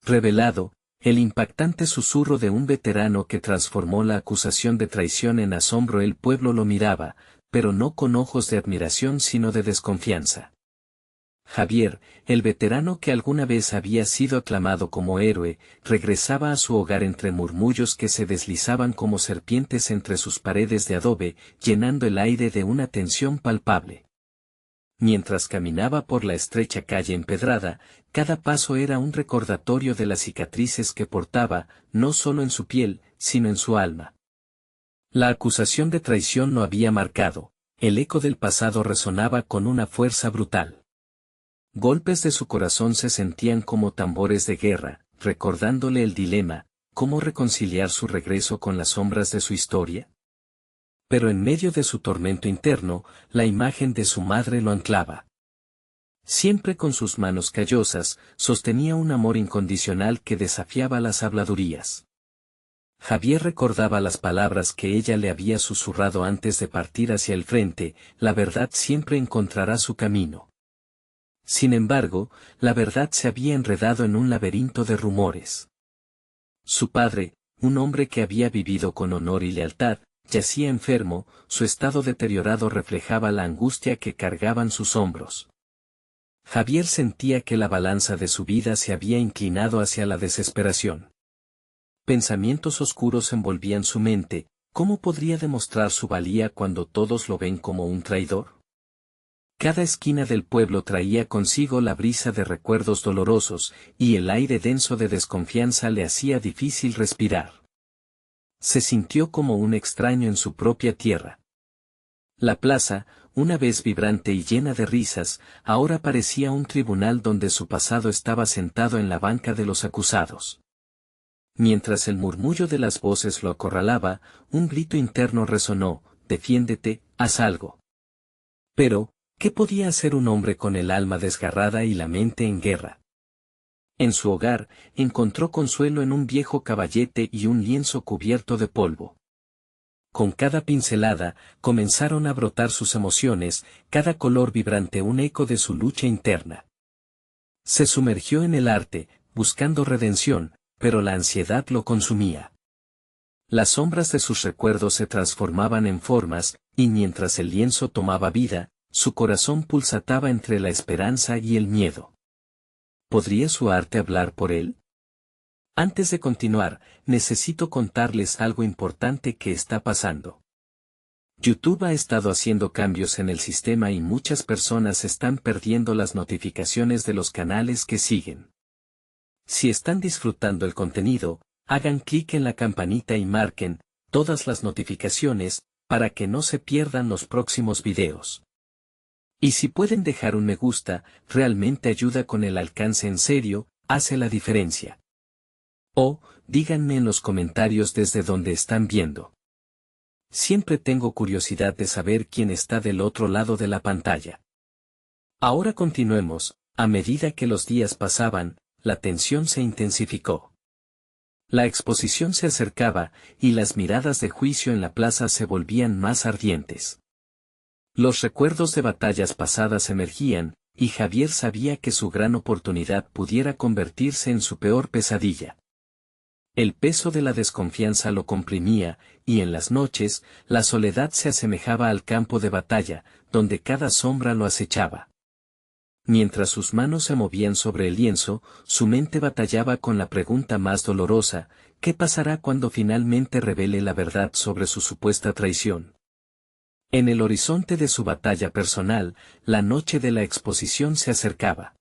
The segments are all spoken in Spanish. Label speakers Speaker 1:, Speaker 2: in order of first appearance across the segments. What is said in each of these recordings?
Speaker 1: Revelado, el impactante susurro de un veterano que transformó la acusación de traición en asombro. El pueblo lo miraba, pero no con ojos de admiración sino de desconfianza. Javier, el veterano que alguna vez había sido aclamado como héroe, regresaba a su hogar entre murmullos que se deslizaban como serpientes entre sus paredes de adobe, llenando el aire de una tensión palpable. Mientras caminaba por la estrecha calle empedrada, cada paso era un recordatorio de las cicatrices que portaba, no solo en su piel, sino en su alma. La acusación de traición lo había marcado, el eco del pasado resonaba con una fuerza brutal. Golpes de su corazón se sentían como tambores de guerra, recordándole el dilema, ¿cómo reconciliar su regreso con las sombras de su historia? Pero en medio de su tormento interno, la imagen de su madre lo anclaba. Siempre con sus manos callosas, sostenía un amor incondicional que desafiaba las habladurías. Javier recordaba las palabras que ella le había susurrado antes de partir hacia el frente: la verdad siempre encontrará su camino. Sin embargo, la verdad se había enredado en un laberinto de rumores. Su padre, un hombre que había vivido con honor y lealtad, yacía enfermo, su estado deteriorado reflejaba la angustia que cargaban sus hombros. Javier sentía que la balanza de su vida se había inclinado hacia la desesperación. Pensamientos oscuros envolvían su mente: ¿cómo podría demostrar su valía cuando todos lo ven como un traidor? Cada esquina del pueblo traía consigo la brisa de recuerdos dolorosos, y el aire denso de desconfianza le hacía difícil respirar. Se sintió como un extraño en su propia tierra. La plaza, una vez vibrante y llena de risas, ahora parecía un tribunal donde su pasado estaba sentado en la banca de los acusados. Mientras el murmullo de las voces lo acorralaba, un grito interno resonó: «Defiéndete, haz algo». Pero, ¿qué podía hacer un hombre con el alma desgarrada y la mente en guerra? En su hogar, encontró consuelo en un viejo caballete y un lienzo cubierto de polvo. Con cada pincelada, comenzaron a brotar sus emociones, cada color vibrante un eco de su lucha interna. Se sumergió en el arte, buscando redención, pero la ansiedad lo consumía. Las sombras de sus recuerdos se transformaban en formas, y mientras el lienzo tomaba vida, su corazón pulsataba entre la esperanza y el miedo. ¿Podría su arte hablar por él? Antes de continuar, necesito contarles algo importante que está pasando. YouTube ha estado haciendo cambios en el sistema y muchas personas están perdiendo las notificaciones de los canales que siguen. Si están disfrutando el contenido, hagan clic en la campanita y marquen todas las notificaciones, para que no se pierdan los próximos videos. Y si pueden dejar un me gusta, realmente ayuda con el alcance, en serio, hace la diferencia. O, díganme en los comentarios desde donde están viendo. Siempre tengo curiosidad de saber quién está del otro lado de la pantalla. Ahora continuemos. A medida que los días pasaban, la tensión se intensificó. La exposición se acercaba, y las miradas de juicio en la plaza se volvían más ardientes. Los recuerdos de batallas pasadas emergían, y Javier sabía que su gran oportunidad pudiera convertirse en su peor pesadilla. El peso de la desconfianza lo comprimía, y en las noches, la soledad se asemejaba al campo de batalla, donde cada sombra lo acechaba. Mientras sus manos se movían sobre el lienzo, su mente batallaba con la pregunta más dolorosa: ¿qué pasará cuando finalmente revele la verdad sobre su supuesta traición? En el horizonte de su batalla personal, la noche de la exposición se acercaba.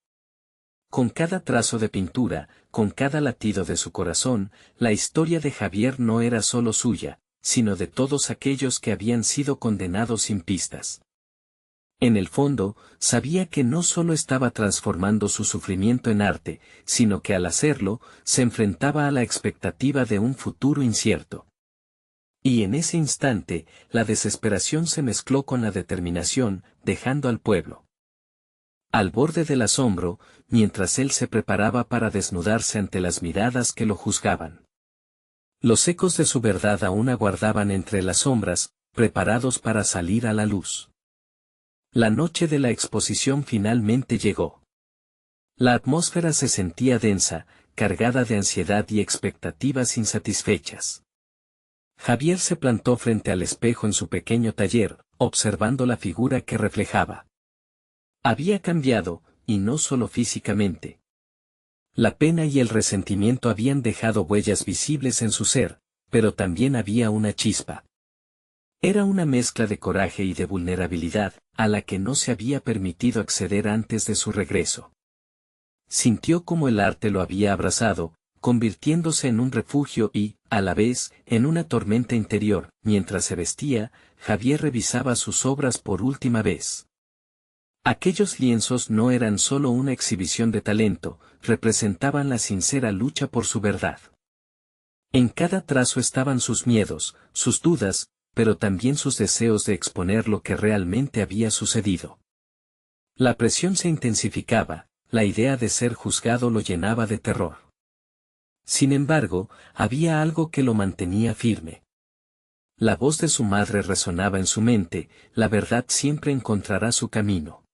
Speaker 1: Con cada trazo de pintura, con cada latido de su corazón, la historia de Javier no era solo suya, sino de todos aquellos que habían sido condenados sin pistas. En el fondo, sabía que no solo estaba transformando su sufrimiento en arte, sino que al hacerlo, se enfrentaba a la expectativa de un futuro incierto. Y en ese instante, la desesperación se mezcló con la determinación, dejando al pueblo al borde del asombro, mientras él se preparaba para desnudarse ante las miradas que lo juzgaban. Los ecos de su verdad aún aguardaban entre las sombras, preparados para salir a la luz. La noche de la exposición finalmente llegó. La atmósfera se sentía densa, cargada de ansiedad y expectativas insatisfechas. Javier se plantó frente al espejo en su pequeño taller, observando la figura que reflejaba. Había cambiado, y no solo físicamente. La pena y el resentimiento habían dejado huellas visibles en su ser, pero también había una chispa. Era una mezcla de coraje y de vulnerabilidad, a la que no se había permitido acceder antes de su regreso. Sintió como el arte lo había abrazado, convirtiéndose en un refugio y, a la vez, en una tormenta interior. Mientras se vestía, Javier revisaba sus obras por última vez. Aquellos lienzos no eran solo una exhibición de talento, representaban la sincera lucha por su verdad. En cada trazo estaban sus miedos, sus dudas, pero también sus deseos de exponer lo que realmente había sucedido. La presión se intensificaba, la idea de ser juzgado lo llenaba de terror. Sin embargo, había algo que lo mantenía firme. La voz de su madre resonaba en su mente: la verdad siempre encontrará su camino.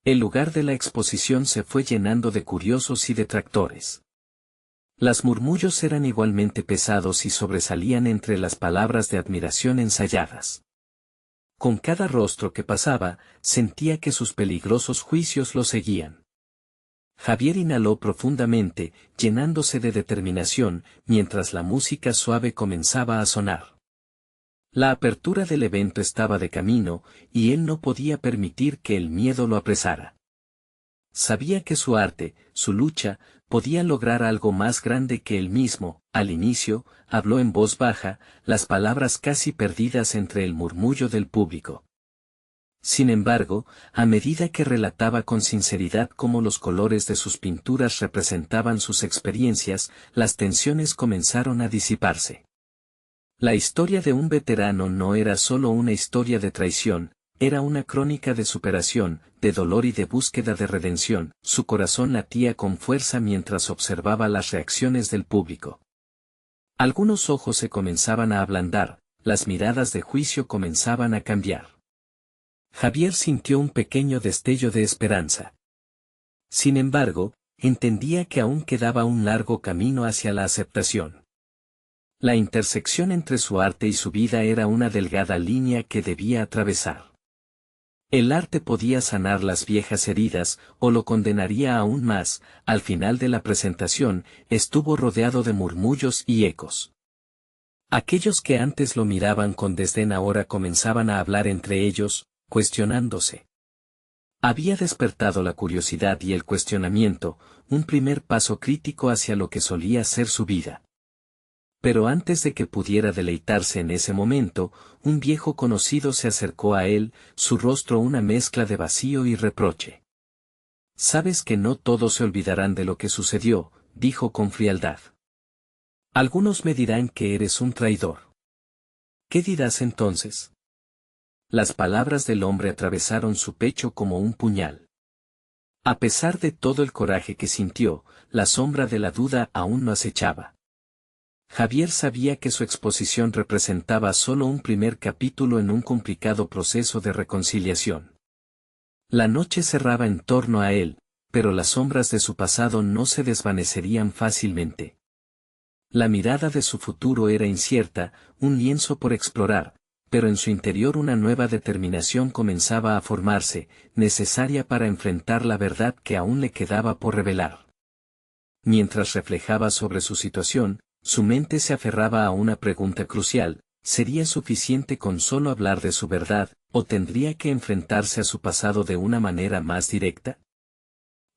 Speaker 1: El lugar de la exposición se fue llenando de curiosos y detractores. Los murmullos eran igualmente pesados y sobresalían entre las palabras de admiración ensayadas. Con cada rostro que pasaba, sentía que sus peligrosos juicios lo seguían. Javier inhaló profundamente, llenándose de determinación, mientras la música suave comenzaba a sonar. La apertura del evento estaba de camino, y él no podía permitir que el miedo lo apresara. Sabía que su arte, su lucha, podía lograr algo más grande que él mismo. Al inicio, habló en voz baja, las palabras casi perdidas entre el murmullo del público. Sin embargo, a medida que relataba con sinceridad cómo los colores de sus pinturas representaban sus experiencias, las tensiones comenzaron a disiparse. La historia de un veterano no era solo una historia de traición, era una crónica de superación, de dolor y de búsqueda de redención. Su corazón latía con fuerza mientras observaba las reacciones del público. Algunos ojos se comenzaban a ablandar, las miradas de juicio comenzaban a cambiar. Javier sintió un pequeño destello de esperanza. Sin embargo, entendía que aún quedaba un largo camino hacia la aceptación. La intersección entre su arte y su vida era una delgada línea que debía atravesar. El arte podía sanar las viejas heridas, o lo condenaría aún más. Al final de la presentación, estuvo rodeado de murmullos y ecos. Aquellos que antes lo miraban con desdén ahora comenzaban a hablar entre ellos, cuestionándose. Había despertado la curiosidad y el cuestionamiento, un primer paso crítico hacia lo que solía ser su vida. Pero antes de que pudiera deleitarse en ese momento, un viejo conocido se acercó a él, su rostro una mezcla de vacío y reproche. «Sabes que no todos se olvidarán de lo que sucedió», dijo con frialdad. «Algunos me dirán que eres un traidor. ¿Qué dirás entonces?» Las palabras del hombre atravesaron su pecho como un puñal. A pesar de todo el coraje que sintió, la sombra de la duda aún lo acechaba. Javier sabía que su exposición representaba solo un primer capítulo en un complicado proceso de reconciliación. La noche cerraba en torno a él, pero las sombras de su pasado no se desvanecerían fácilmente. La mirada de su futuro era incierta, un lienzo por explorar, pero en su interior una nueva determinación comenzaba a formarse, necesaria para enfrentar la verdad que aún le quedaba por revelar. Mientras reflejaba sobre su situación, su mente se aferraba a una pregunta crucial: ¿sería suficiente con solo hablar de su verdad, o tendría que enfrentarse a su pasado de una manera más directa?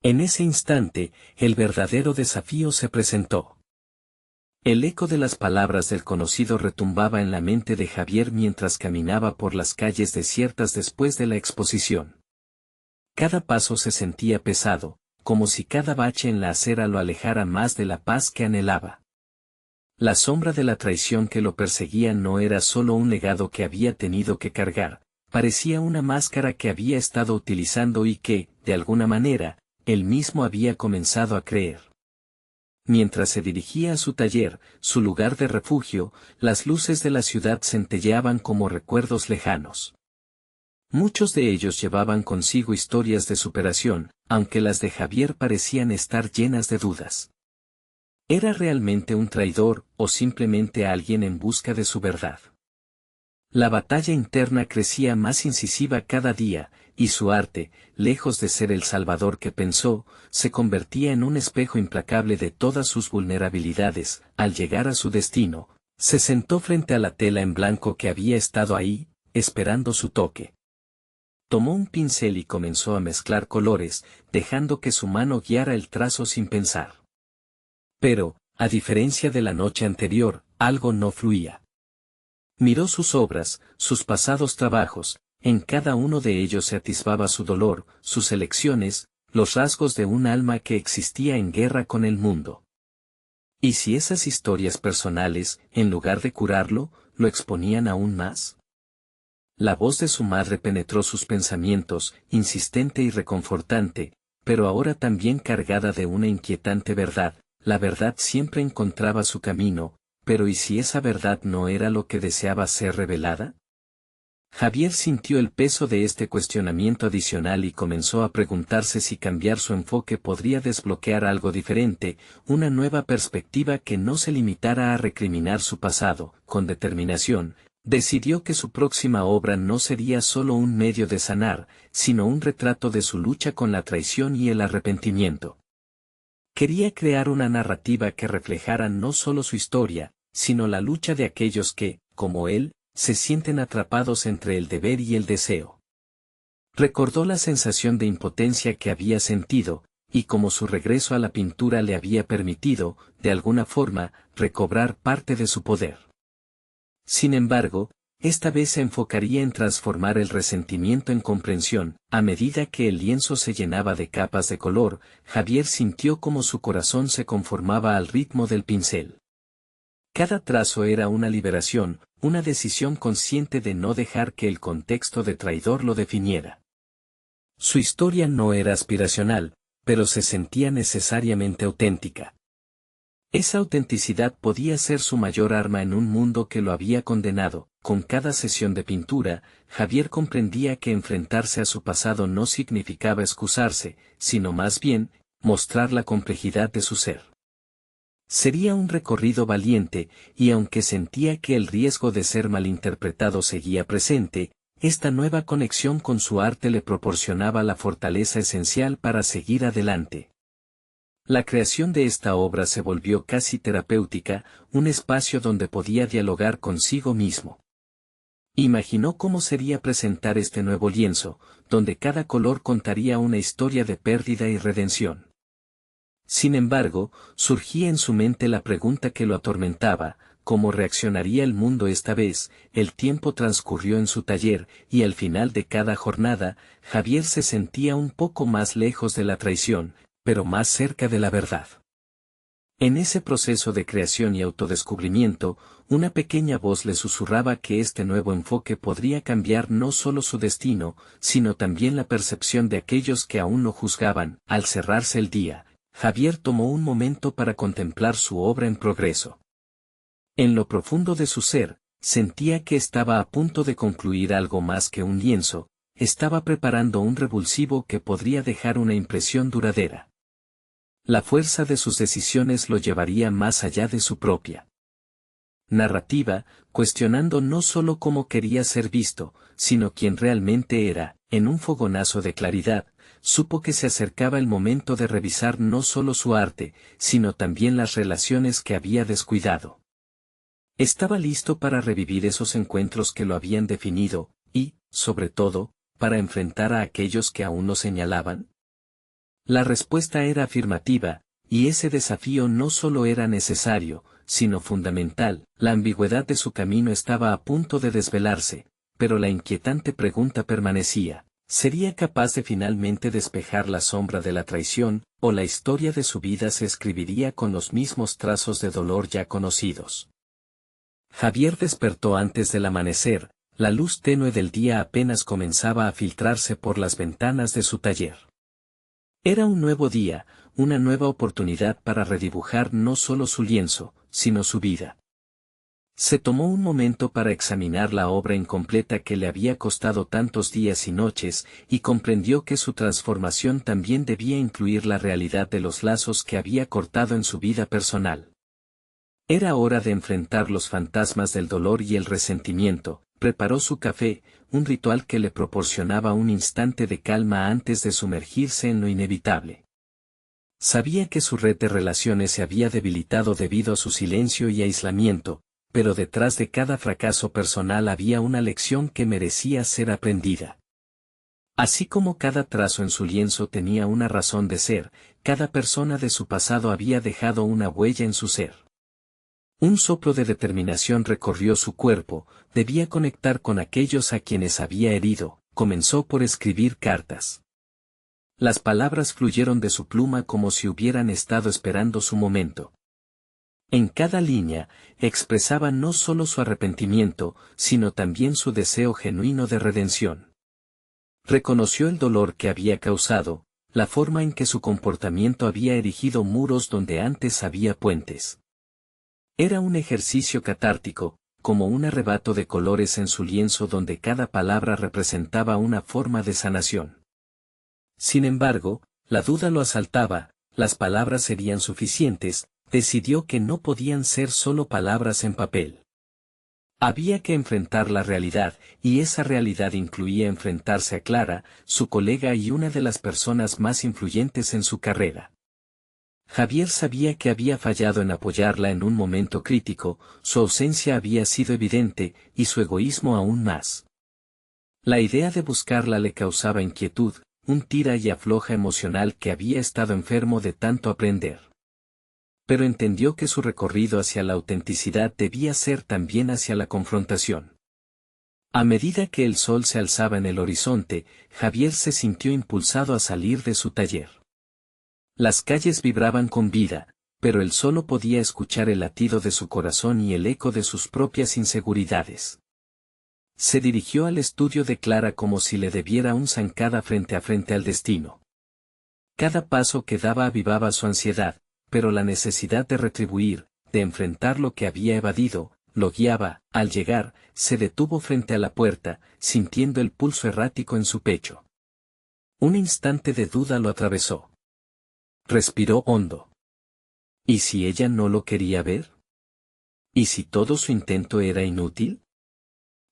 Speaker 1: En ese instante, el verdadero desafío se presentó. El eco de las palabras del conocido retumbaba en la mente de Javier mientras caminaba por las calles desiertas después de la exposición. Cada paso se sentía pesado, como si cada bache en la acera lo alejara más de la paz que anhelaba. La sombra de la traición que lo perseguía no era solo un legado que había tenido que cargar, parecía una máscara que había estado utilizando y que, de alguna manera, él mismo había comenzado a creer. Mientras se dirigía a su taller, su lugar de refugio, las luces de la ciudad centelleaban como recuerdos lejanos. Muchos de ellos llevaban consigo historias de superación, aunque las de Javier parecían estar llenas de dudas. ¿Era realmente un traidor o simplemente alguien en busca de su verdad? La batalla interna crecía más incisiva cada día, y su arte, lejos de ser el salvador que pensó, se convertía en un espejo implacable de todas sus vulnerabilidades. Al llegar a su destino, se sentó frente a la tela en blanco que había estado ahí, esperando su toque. Tomó un pincel y comenzó a mezclar colores, dejando que su mano guiara el trazo sin pensar. Pero, a diferencia de la noche anterior, algo no fluía. Miró sus obras, sus pasados trabajos, en cada uno de ellos se atisbaba su dolor, sus elecciones, los rasgos de un alma que existía en guerra con el mundo. ¿Y si esas historias personales, en lugar de curarlo, lo exponían aún más? La voz de su madre penetró sus pensamientos, insistente y reconfortante, pero ahora también cargada de una inquietante verdad. La verdad siempre encontraba su camino, pero ¿y si esa verdad no era lo que deseaba ser revelada? Javier sintió el peso de este cuestionamiento adicional y comenzó a preguntarse si cambiar su enfoque podría desbloquear algo diferente, una nueva perspectiva que no se limitara a recriminar su pasado. Con determinación, decidió que su próxima obra no sería solo un medio de sanar, sino un retrato de su lucha con la traición y el arrepentimiento. Quería crear una narrativa que reflejara no solo su historia, sino la lucha de aquellos que, como él, se sienten atrapados entre el deber y el deseo. Recordó la sensación de impotencia que había sentido, y como su regreso a la pintura le había permitido, de alguna forma, recobrar parte de su poder. Sin embargo, esta vez se enfocaría en transformar el resentimiento en comprensión. A medida que el lienzo se llenaba de capas de color, Javier sintió como su corazón se conformaba al ritmo del pincel. Cada trazo era una liberación, una decisión consciente de no dejar que el contexto de traidor lo definiera. Su historia no era aspiracional, pero se sentía necesariamente auténtica. Esa autenticidad podía ser su mayor arma en un mundo que lo había condenado. Con cada sesión de pintura, Javier comprendía que enfrentarse a su pasado no significaba excusarse, sino más bien, mostrar la complejidad de su ser. Sería un recorrido valiente, y aunque sentía que el riesgo de ser malinterpretado seguía presente, esta nueva conexión con su arte le proporcionaba la fortaleza esencial para seguir adelante. La creación de esta obra se volvió casi terapéutica, un espacio donde podía dialogar consigo mismo. Imaginó cómo sería presentar este nuevo lienzo, donde cada color contaría una historia de pérdida y redención. Sin embargo, surgía en su mente la pregunta que lo atormentaba: ¿cómo reaccionaría el mundo esta vez? El tiempo transcurrió en su taller, y al final de cada jornada, Javier se sentía un poco más lejos de la traición, pero más cerca de la verdad. En ese proceso de creación y autodescubrimiento, una pequeña voz le susurraba que este nuevo enfoque podría cambiar no solo su destino, sino también la percepción de aquellos que aún lo juzgaban. Al cerrarse el día, Javier tomó un momento para contemplar su obra en progreso. En lo profundo de su ser, sentía que estaba a punto de concluir algo más que un lienzo, estaba preparando un revulsivo que podría dejar una impresión duradera. La fuerza de sus decisiones lo llevaría más allá de su propia narrativa, cuestionando no solo cómo quería ser visto, sino quién realmente era. En un fogonazo de claridad, supo que se acercaba el momento de revisar no solo su arte, sino también las relaciones que había descuidado. Estaba listo para revivir esos encuentros que lo habían definido, y, sobre todo, para enfrentar a aquellos que aún lo señalaban. La respuesta era afirmativa, y ese desafío no solo era necesario, sino fundamental. La ambigüedad de su camino estaba a punto de desvelarse, pero la inquietante pregunta permanecía: ¿sería capaz de finalmente despejar la sombra de la traición, o la historia de su vida se escribiría con los mismos trazos de dolor ya conocidos? Javier despertó antes del amanecer, la luz tenue del día apenas comenzaba a filtrarse por las ventanas de su taller. Era un nuevo día, una nueva oportunidad para redibujar no solo su lienzo, sino su vida. Se tomó un momento para examinar la obra incompleta que le había costado tantos días y noches, y comprendió que su transformación también debía incluir la realidad de los lazos que había cortado en su vida personal. Era hora de enfrentar los fantasmas del dolor y el resentimiento. Preparó su café, un ritual que le proporcionaba un instante de calma antes de sumergirse en lo inevitable. Sabía que su red de relaciones se había debilitado debido a su silencio y aislamiento, pero detrás de cada fracaso personal había una lección que merecía ser aprendida. Así como cada trazo en su lienzo tenía una razón de ser, cada persona de su pasado había dejado una huella en su ser. Un soplo de determinación recorrió su cuerpo, debía conectar con aquellos a quienes había herido. Comenzó por escribir cartas. Las palabras fluyeron de su pluma como si hubieran estado esperando su momento. En cada línea, expresaba no solo su arrepentimiento, sino también su deseo genuino de redención. Reconoció el dolor que había causado, la forma en que su comportamiento había erigido muros donde antes había puentes. Era un ejercicio catártico, como un arrebato de colores en su lienzo donde cada palabra representaba una forma de sanación. Sin embargo, la duda lo asaltaba, las palabras serían suficientes. Decidió que no podían ser solo palabras en papel. Había que enfrentar la realidad, y esa realidad incluía enfrentarse a Clara, su colega y una de las personas más influyentes en su carrera. Javier sabía que había fallado en apoyarla en un momento crítico, su ausencia había sido evidente, y su egoísmo aún más. La idea de buscarla le causaba inquietud, un tira y afloja emocional que había estado enfermo de tanto aprender. Pero entendió que su recorrido hacia la autenticidad debía ser también hacia la confrontación. A medida que el sol se alzaba en el horizonte, Javier se sintió impulsado a salir de su taller. Las calles vibraban con vida, pero él solo podía escuchar el latido de su corazón y el eco de sus propias inseguridades. Se dirigió al estudio de Clara como si le debiera un zancada frente a frente al destino. Cada paso que daba avivaba su ansiedad, pero la necesidad de retribuir, de enfrentar lo que había evadido, lo guiaba. Al llegar, se detuvo frente a la puerta, sintiendo el pulso errático en su pecho. Un instante de duda lo atravesó. Respiró hondo. ¿Y si ella no lo quería ver? ¿Y si todo su intento era inútil?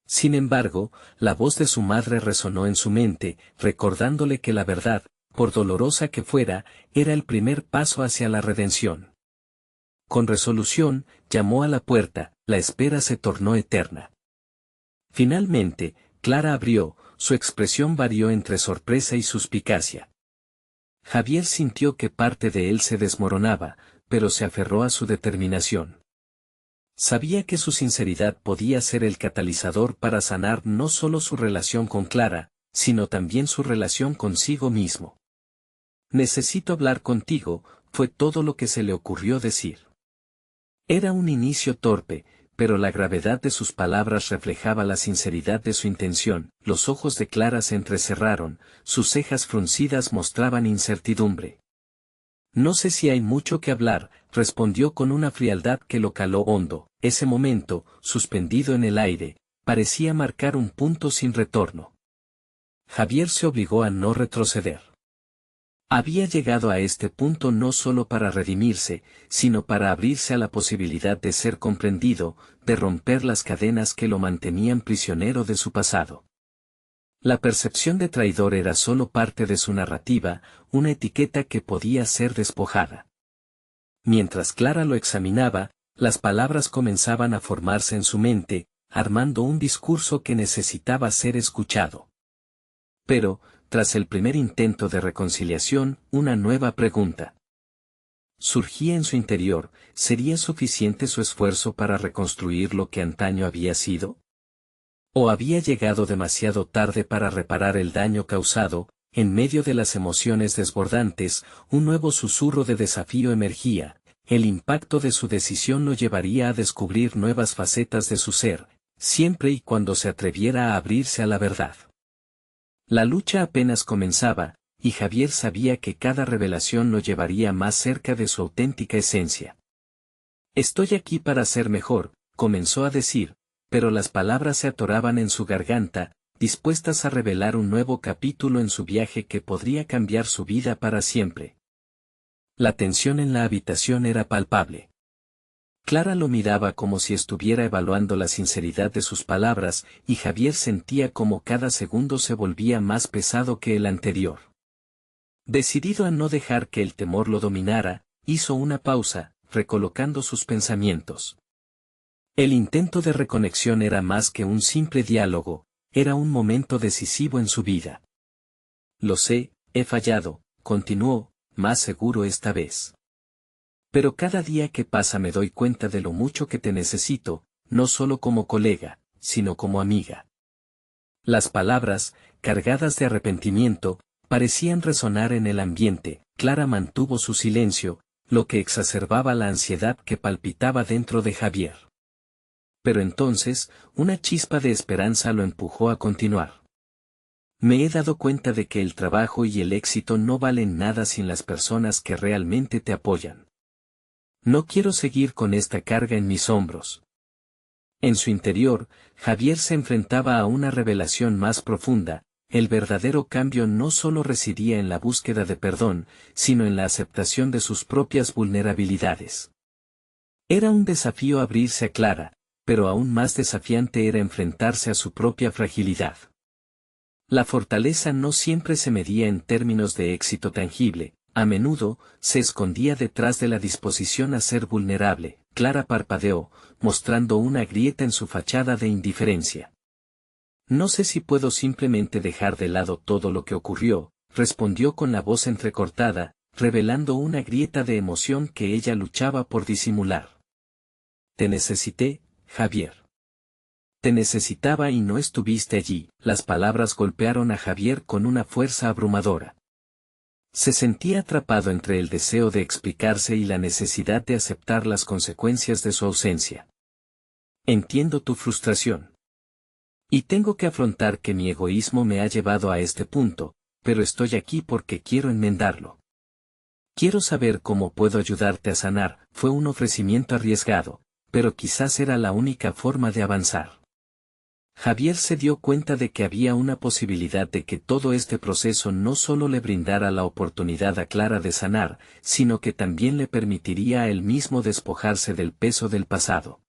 Speaker 1: Sin embargo, la voz de su madre resonó en su mente, recordándole que la verdad, por dolorosa que fuera, era el primer paso hacia la redención. Con resolución, llamó a la puerta, la espera se tornó eterna. Finalmente, Clara abrió, su expresión varió entre sorpresa y suspicacia. Javier sintió que parte de él se desmoronaba, pero se aferró a su determinación. Sabía que su sinceridad podía ser el catalizador para sanar no solo su relación con Clara, sino también su relación consigo mismo. Necesito hablar contigo, fue todo lo que se le ocurrió decir. Era un inicio torpe, pero la gravedad de sus palabras reflejaba la sinceridad de su intención. Los ojos de Clara se entrecerraron, sus cejas fruncidas mostraban incertidumbre. No sé si hay mucho que hablar, respondió con una frialdad que lo caló hondo. Ese momento, suspendido en el aire, parecía marcar un punto sin retorno. Javier se obligó a no retroceder. Había llegado a este punto no solo para redimirse, sino para abrirse a la posibilidad de ser comprendido, de romper las cadenas que lo mantenían prisionero de su pasado. La percepción de traidor era solo parte de su narrativa, una etiqueta que podía ser despojada. Mientras Clara lo examinaba, las palabras comenzaban a formarse en su mente, armando un discurso que necesitaba ser escuchado. Pero, tras el primer intento de reconciliación, una nueva pregunta surgía en su interior: ¿sería suficiente su esfuerzo para reconstruir lo que antaño había sido? ¿O había llegado demasiado tarde para reparar el daño causado? En medio de las emociones desbordantes, un nuevo susurro de desafío emergía. El impacto de su decisión lo llevaría a descubrir nuevas facetas de su ser, siempre y cuando se atreviera a abrirse a la verdad. La lucha apenas comenzaba, y Javier sabía que cada revelación lo llevaría más cerca de su auténtica esencia. Estoy aquí para ser mejor, comenzó a decir, pero las palabras se atoraban en su garganta, dispuestas a revelar un nuevo capítulo en su viaje que podría cambiar su vida para siempre. La tensión en la habitación era palpable. Clara lo miraba como si estuviera evaluando la sinceridad de sus palabras, y Javier sentía como cada segundo se volvía más pesado que el anterior. Decidido a no dejar que el temor lo dominara, hizo una pausa, recolocando sus pensamientos. El intento de reconexión era más que un simple diálogo, era un momento decisivo en su vida. Lo sé, he fallado, continuó, más seguro esta vez. Pero cada día que pasa me doy cuenta de lo mucho que te necesito, no solo como colega, sino como amiga. Las palabras, cargadas de arrepentimiento, parecían resonar en el ambiente. Clara mantuvo su silencio, lo que exacerbaba la ansiedad que palpitaba dentro de Javier. Pero entonces, una chispa de esperanza lo empujó a continuar. Me he dado cuenta de que el trabajo y el éxito no valen nada sin las personas que realmente te apoyan. No quiero seguir con esta carga en mis hombros. En su interior, Javier se enfrentaba a una revelación más profunda. El verdadero cambio no solo residía en la búsqueda de perdón, sino en la aceptación de sus propias vulnerabilidades. Era un desafío abrirse a Clara, pero aún más desafiante era enfrentarse a su propia fragilidad. La fortaleza no siempre se medía en términos de éxito tangible, a menudo se escondía detrás de la disposición a ser vulnerable. Clara parpadeó, mostrando una grieta en su fachada de indiferencia. No sé si puedo simplemente dejar de lado todo lo que ocurrió, respondió con la voz entrecortada, revelando una grieta de emoción que ella luchaba por disimular. Te necesité, Javier. Te necesitaba y no estuviste allí. Las palabras golpearon a Javier con una fuerza abrumadora. Se sentía atrapado entre el deseo de explicarse y la necesidad de aceptar las consecuencias de su ausencia. Entiendo tu frustración. Y tengo que afrontar que mi egoísmo me ha llevado a este punto, pero estoy aquí porque quiero enmendarlo. Quiero saber cómo puedo ayudarte a sanar. Fue un ofrecimiento arriesgado, pero quizás era la única forma de avanzar. Javier se dio cuenta de que había una posibilidad de que todo este proceso no solo le brindara la oportunidad a Clara de sanar, sino que también le permitiría a él mismo despojarse del peso del pasado.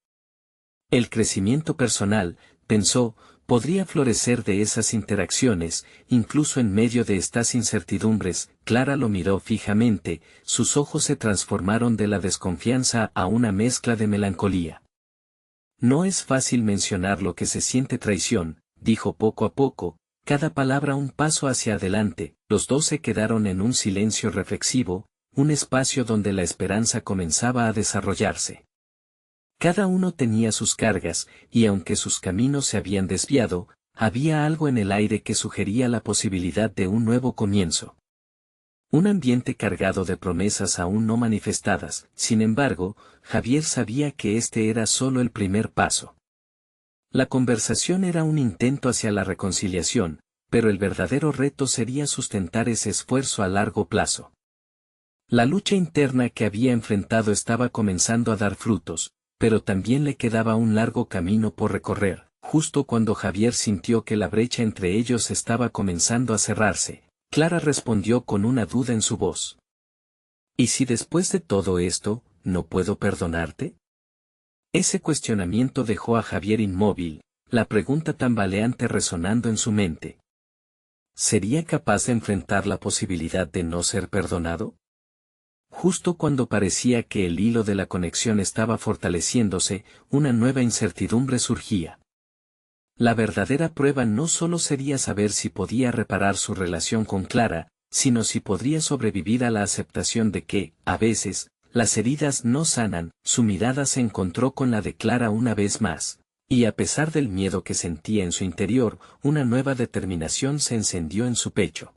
Speaker 1: El crecimiento personal, pensó, podría florecer de esas interacciones, incluso en medio de estas incertidumbres. Clara lo miró fijamente, sus ojos se transformaron de la desconfianza a una mezcla de melancolía. No es fácil mencionar lo que se siente traición, dijo poco a poco, cada palabra un paso hacia adelante. Los dos se quedaron en un silencio reflexivo, un espacio donde la esperanza comenzaba a desarrollarse. Cada uno tenía sus cargas, y aunque sus caminos se habían desviado, había algo en el aire que sugería la posibilidad de un nuevo comienzo. Un ambiente cargado de promesas aún no manifestadas. Sin embargo, Javier sabía que este era solo el primer paso. La conversación era un intento hacia la reconciliación, pero el verdadero reto sería sustentar ese esfuerzo a largo plazo. La lucha interna que había enfrentado estaba comenzando a dar frutos, pero también le quedaba un largo camino por recorrer. Justo cuando Javier sintió que la brecha entre ellos estaba comenzando a cerrarse, Clara respondió con una duda en su voz. ¿Y si después de todo esto, no puedo perdonarte? Ese cuestionamiento dejó a Javier inmóvil, la pregunta tambaleante resonando en su mente. ¿Sería capaz de enfrentar la posibilidad de no ser perdonado? Justo cuando parecía que el hilo de la conexión estaba fortaleciéndose, una nueva incertidumbre surgía. La verdadera prueba no solo sería saber si podía reparar su relación con Clara, sino si podría sobrevivir a la aceptación de que, a veces, las heridas no sanan. Su mirada se encontró con la de Clara una vez más, y a pesar del miedo que sentía en su interior, una nueva determinación se encendió en su pecho.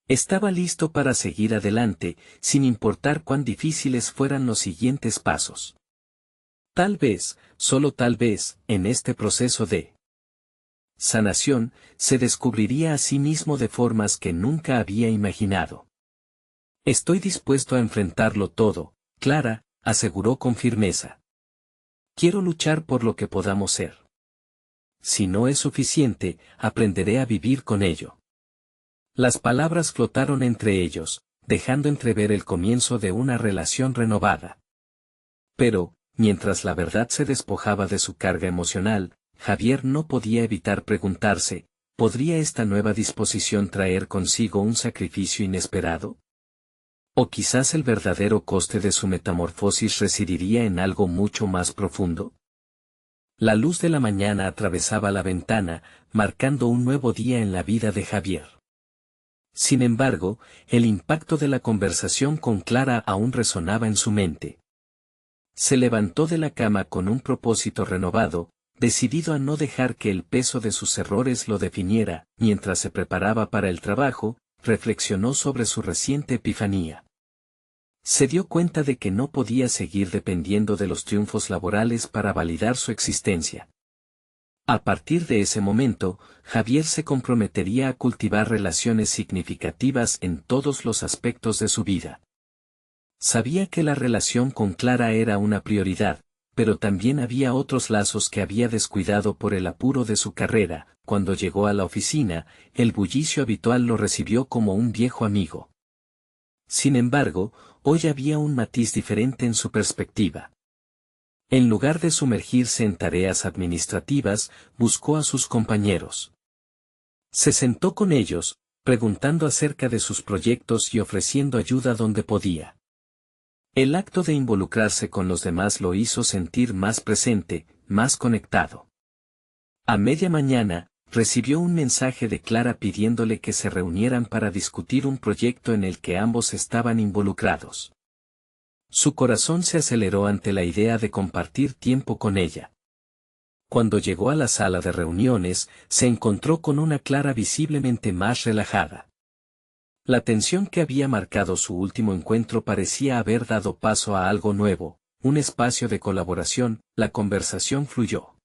Speaker 1: Estaba listo para seguir adelante, sin importar cuán difíciles fueran los siguientes pasos. Tal vez, solo tal vez, en este proceso de sanación, se descubriría a sí mismo de formas que nunca había imaginado. Estoy dispuesto a enfrentarlo todo, Clara, aseguró con firmeza. Quiero luchar por lo que podamos ser. Si no es suficiente, aprenderé a vivir con ello. Las palabras flotaron entre ellos, dejando entrever el comienzo de una relación renovada. Pero, mientras la verdad se despojaba de su carga emocional, Javier no podía evitar preguntarse, ¿podría esta nueva disposición traer consigo un sacrificio inesperado? ¿O quizás el verdadero coste de su metamorfosis residiría en algo mucho más profundo? La luz de la mañana atravesaba la ventana, marcando un nuevo día en la vida de Javier. Sin embargo, el impacto de la conversación con Clara aún resonaba en su mente. Se levantó de la cama con un propósito renovado, decidido a no dejar que el peso de sus errores lo definiera. Mientras se preparaba para el trabajo, reflexionó sobre su reciente epifanía. Se dio cuenta de que no podía seguir dependiendo de los triunfos laborales para validar su existencia. A partir de ese momento, Javier se comprometería a cultivar relaciones significativas en todos los aspectos de su vida. Sabía que la relación con Clara era una prioridad, pero también había otros lazos que había descuidado por el apuro de su carrera. Cuando llegó a la oficina, el bullicio habitual lo recibió como un viejo amigo. Sin embargo, hoy había un matiz diferente en su perspectiva. En lugar de sumergirse en tareas administrativas, buscó a sus compañeros. Se sentó con ellos, preguntando acerca de sus proyectos y ofreciendo ayuda donde podía. El acto de involucrarse con los demás lo hizo sentir más presente, más conectado. A media mañana, recibió un mensaje de Clara pidiéndole que se reunieran para discutir un proyecto en el que ambos estaban involucrados. Su corazón se aceleró ante la idea de compartir tiempo con ella. Cuando llegó a la sala de reuniones, se encontró con una Clara visiblemente más relajada. La tensión que había marcado su último encuentro parecía haber dado paso a algo nuevo, un espacio de colaboración. La conversación fluyó.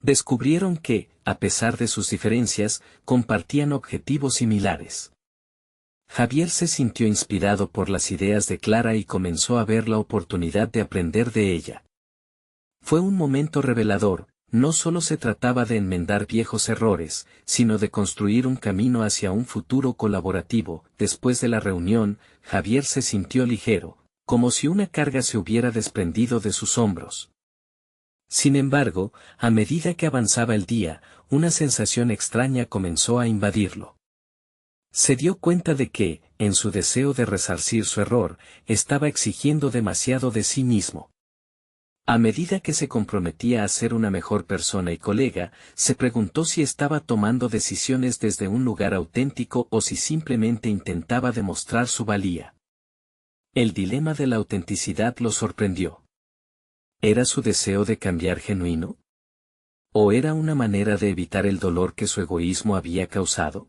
Speaker 1: Descubrieron que, a pesar de sus diferencias, compartían objetivos similares. Javier se sintió inspirado por las ideas de Clara y comenzó a ver la oportunidad de aprender de ella. Fue un momento revelador. No solo se trataba de enmendar viejos errores, sino de construir un camino hacia un futuro colaborativo. Después de la reunión, Javier se sintió ligero, como si una carga se hubiera desprendido de sus hombros. Sin embargo, a medida que avanzaba el día, una sensación extraña comenzó a invadirlo. Se dio cuenta de que, en su deseo de resarcir su error, estaba exigiendo demasiado de sí mismo. A medida que se comprometía a ser una mejor persona y colega, se preguntó si estaba tomando decisiones desde un lugar auténtico o si simplemente intentaba demostrar su valía. El dilema de la autenticidad lo sorprendió. ¿Era su deseo de cambiar genuino? ¿O era una manera de evitar el dolor que su egoísmo había causado?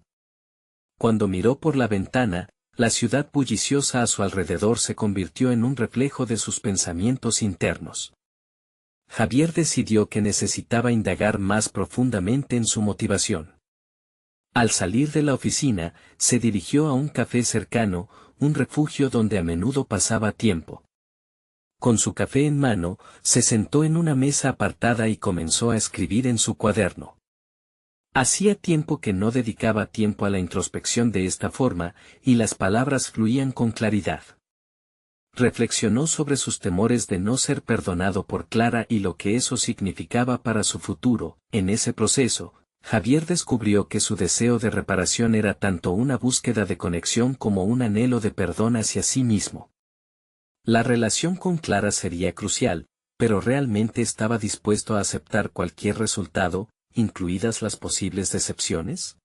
Speaker 1: Cuando miró por la ventana, la ciudad bulliciosa a su alrededor se convirtió en un reflejo de sus pensamientos internos. Javier decidió que necesitaba indagar más profundamente en su motivación. Al salir de la oficina, se dirigió a un café cercano, un refugio donde a menudo pasaba tiempo. Con su café en mano, se sentó en una mesa apartada y comenzó a escribir en su cuaderno. Hacía tiempo que no dedicaba tiempo a la introspección de esta forma, y las palabras fluían con claridad. Reflexionó sobre sus temores de no ser perdonado por Clara y lo que eso significaba para su futuro. En ese proceso, Javier descubrió que su deseo de reparación era tanto una búsqueda de conexión como un anhelo de perdón hacia sí mismo. La relación con Clara sería crucial, pero ¿realmente estaba dispuesto a aceptar cualquier resultado, incluidas las posibles decepciones?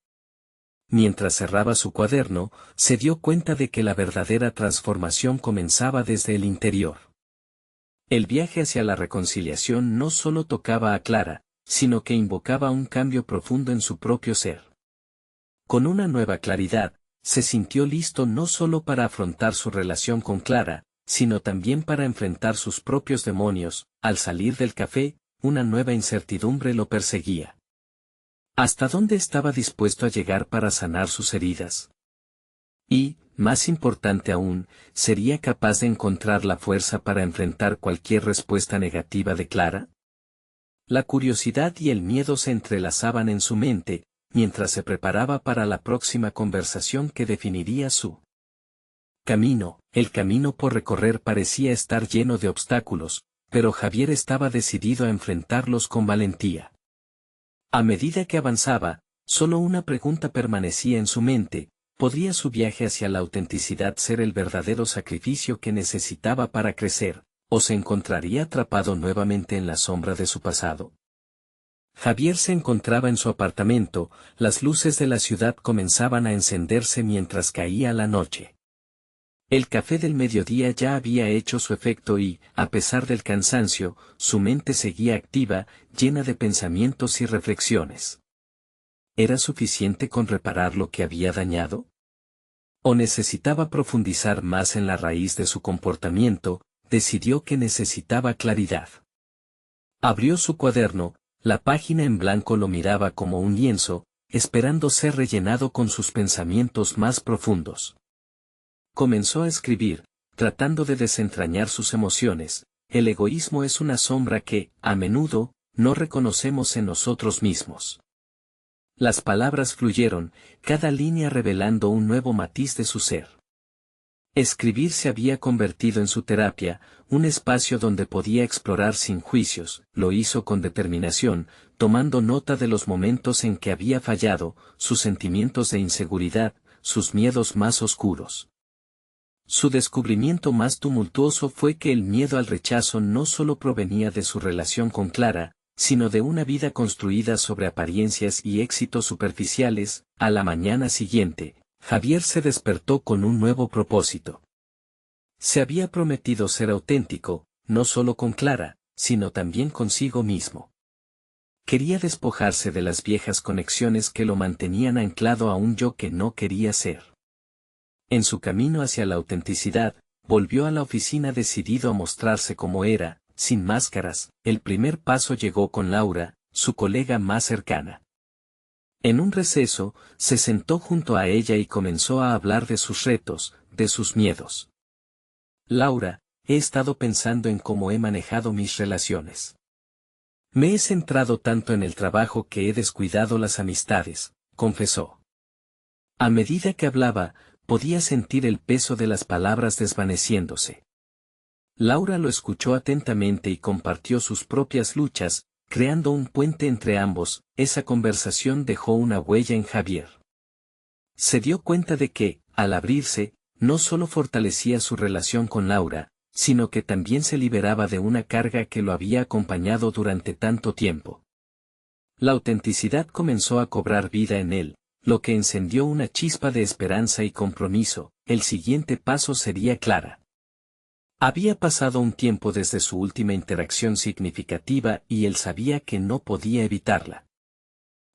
Speaker 1: Mientras cerraba su cuaderno, se dio cuenta de que la verdadera transformación comenzaba desde el interior. El viaje hacia la reconciliación no solo tocaba a Clara, sino que invocaba un cambio profundo en su propio ser. Con una nueva claridad, se sintió listo no solo para afrontar su relación con Clara, sino también para enfrentar sus propios demonios. Al salir del café, una nueva incertidumbre lo perseguía. ¿Hasta dónde estaba dispuesto a llegar para sanar sus heridas? Y, más importante aún, ¿sería capaz de encontrar la fuerza para enfrentar cualquier respuesta negativa de Clara? La curiosidad y el miedo se entrelazaban en su mente, mientras se preparaba para la próxima conversación que definiría su camino. El camino por recorrer parecía estar lleno de obstáculos, pero Javier estaba decidido a enfrentarlos con valentía. A medida que avanzaba, solo una pregunta permanecía en su mente: ¿podría su viaje hacia la autenticidad ser el verdadero sacrificio que necesitaba para crecer, o se encontraría atrapado nuevamente en la sombra de su pasado? Javier se encontraba en su apartamento, las luces de la ciudad comenzaban a encenderse mientras caía la noche. El café del mediodía ya había hecho su efecto y, a pesar del cansancio, su mente seguía activa, llena de pensamientos y reflexiones. ¿Era suficiente con reparar lo que había dañado? ¿O necesitaba profundizar más en la raíz de su comportamiento? Decidió que necesitaba claridad. Abrió su cuaderno, la página en blanco lo miraba como un lienzo, esperando ser rellenado con sus pensamientos más profundos. Comenzó a escribir, tratando de desentrañar sus emociones. El egoísmo es una sombra que, a menudo, no reconocemos en nosotros mismos. Las palabras fluyeron, cada línea revelando un nuevo matiz de su ser. Escribir se había convertido en su terapia, un espacio donde podía explorar sin juicios. Lo hizo con determinación, tomando nota de los momentos en que había fallado, sus sentimientos de inseguridad, sus miedos más oscuros. Su descubrimiento más tumultuoso fue que el miedo al rechazo no solo provenía de su relación con Clara, sino de una vida construida sobre apariencias y éxitos superficiales. A la mañana siguiente, Javier se despertó con un nuevo propósito. Se había prometido ser auténtico, no solo con Clara, sino también consigo mismo. Quería despojarse de las viejas conexiones que lo mantenían anclado a un yo que no quería ser. En su camino hacia la autenticidad, volvió a la oficina decidido a mostrarse como era, sin máscaras. El primer paso llegó con Laura, su colega más cercana. En un receso, se sentó junto a ella y comenzó a hablar de sus retos, de sus miedos. Laura, he estado pensando en cómo he manejado mis relaciones. Me he centrado tanto en el trabajo que he descuidado las amistades, confesó. A medida que hablaba, podía sentir el peso de las palabras desvaneciéndose. Laura lo escuchó atentamente y compartió sus propias luchas, creando un puente entre ambos. Esa conversación dejó una huella en Javier. Se dio cuenta de que, al abrirse, no solo fortalecía su relación con Laura, sino que también se liberaba de una carga que lo había acompañado durante tanto tiempo. La autenticidad comenzó a cobrar vida en él, lo que encendió una chispa de esperanza y compromiso. El siguiente paso sería Clara. Había pasado un tiempo desde su última interacción significativa y él sabía que no podía evitarla.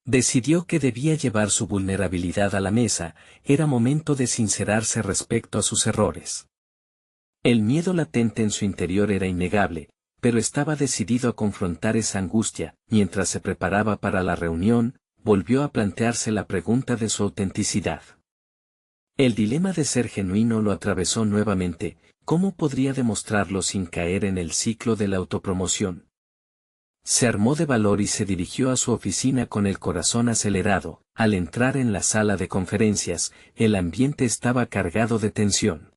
Speaker 1: Decidió que debía llevar su vulnerabilidad a la mesa. Era momento de sincerarse respecto a sus errores. El miedo latente en su interior era innegable, pero estaba decidido a confrontar esa angustia. Mientras se preparaba para la reunión, volvió a plantearse la pregunta de su autenticidad. El dilema de ser genuino lo atravesó nuevamente. ¿Cómo podría demostrarlo sin caer en el ciclo de la autopromoción? Se armó de valor y se dirigió a su oficina con el corazón acelerado. Al entrar en la sala de conferencias, el ambiente estaba cargado de tensión.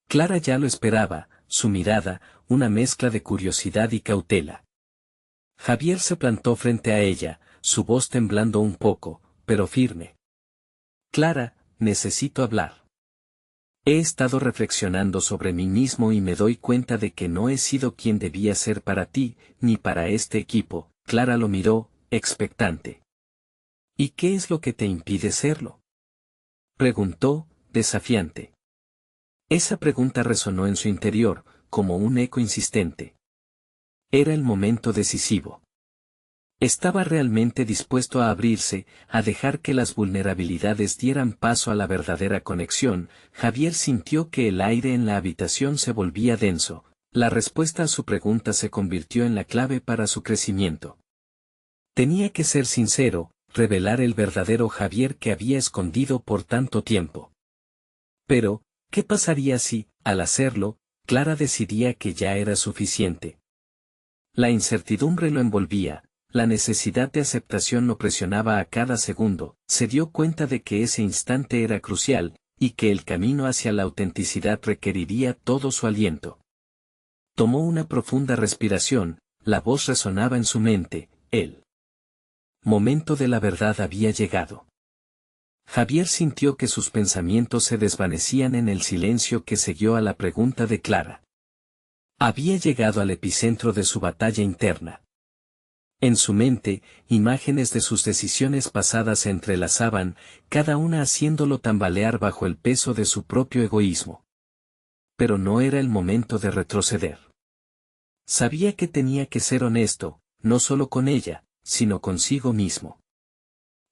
Speaker 1: Clara ya lo esperaba, su mirada, una mezcla de curiosidad y cautela. Javier se plantó frente a ella, su voz temblando un poco, pero firme. Clara, necesito hablar. He estado reflexionando sobre mí mismo y me doy cuenta de que no he sido quien debía ser para ti, ni para este equipo. Clara lo miró, expectante. ¿Y qué es lo que te impide serlo? Preguntó, desafiante. Esa pregunta resonó en su interior, como un eco insistente. Era el momento decisivo. Estaba realmente dispuesto a abrirse, a dejar que las vulnerabilidades dieran paso a la verdadera conexión. Javier sintió que el aire en la habitación se volvía denso. La respuesta a su pregunta se convirtió en la clave para su crecimiento. Tenía que ser sincero, revelar el verdadero Javier que había escondido por tanto tiempo. Pero, ¿qué pasaría si, al hacerlo, Clara decidía que ya era suficiente? La incertidumbre lo envolvía, la necesidad de aceptación lo presionaba a cada segundo, se dio cuenta de que ese instante era crucial, y que el camino hacia la autenticidad requeriría todo su aliento. Tomó una profunda respiración, la voz resonaba en su mente, el momento de la verdad había llegado. Javier sintió que sus pensamientos se desvanecían en el silencio que siguió a la pregunta de Clara. Había llegado al epicentro de su batalla interna. En su mente, imágenes de sus decisiones pasadas se entrelazaban, cada una haciéndolo tambalear bajo el peso de su propio egoísmo. Pero no era el momento de retroceder. Sabía que tenía que ser honesto, no solo con ella, sino consigo mismo.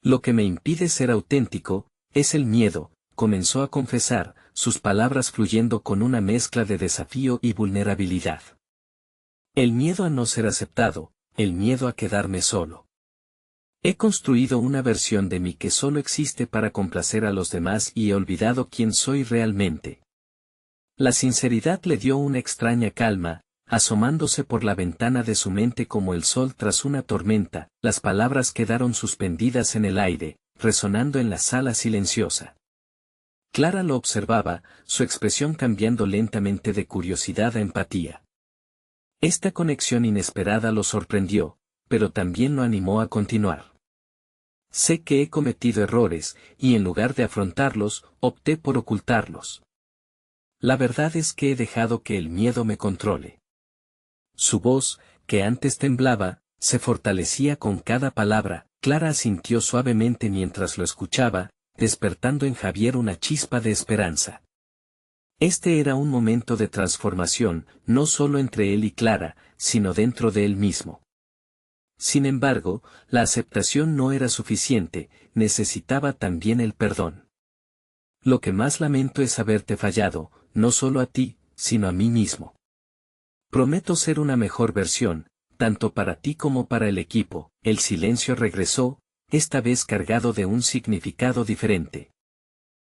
Speaker 1: Lo que me impide ser auténtico, es el miedo, comenzó a confesar, sus palabras fluyendo con una mezcla de desafío y vulnerabilidad. El miedo a no ser aceptado, el miedo a quedarme solo. He construido una versión de mí que solo existe para complacer a los demás y he olvidado quién soy realmente. La sinceridad le dio una extraña calma, asomándose por la ventana de su mente como el sol tras una tormenta, las palabras quedaron suspendidas en el aire, resonando en la sala silenciosa. Clara lo observaba, su expresión cambiando lentamente de curiosidad a empatía. Esta conexión inesperada lo sorprendió, pero también lo animó a continuar. Sé que he cometido errores, y en lugar de afrontarlos, opté por ocultarlos. La verdad es que he dejado que el miedo me controle. Su voz, que antes temblaba, se fortalecía con cada palabra. Clara asintió suavemente mientras lo escuchaba, despertando en Javier una chispa de esperanza. Este era un momento de transformación, no solo entre él y Clara, sino dentro de él mismo. Sin embargo, la aceptación no era suficiente, necesitaba también el perdón. Lo que más lamento es haberte fallado, no solo a ti, sino a mí mismo. Prometo ser una mejor versión, tanto para ti como para el equipo. El silencio regresó, esta vez cargado de un significado diferente.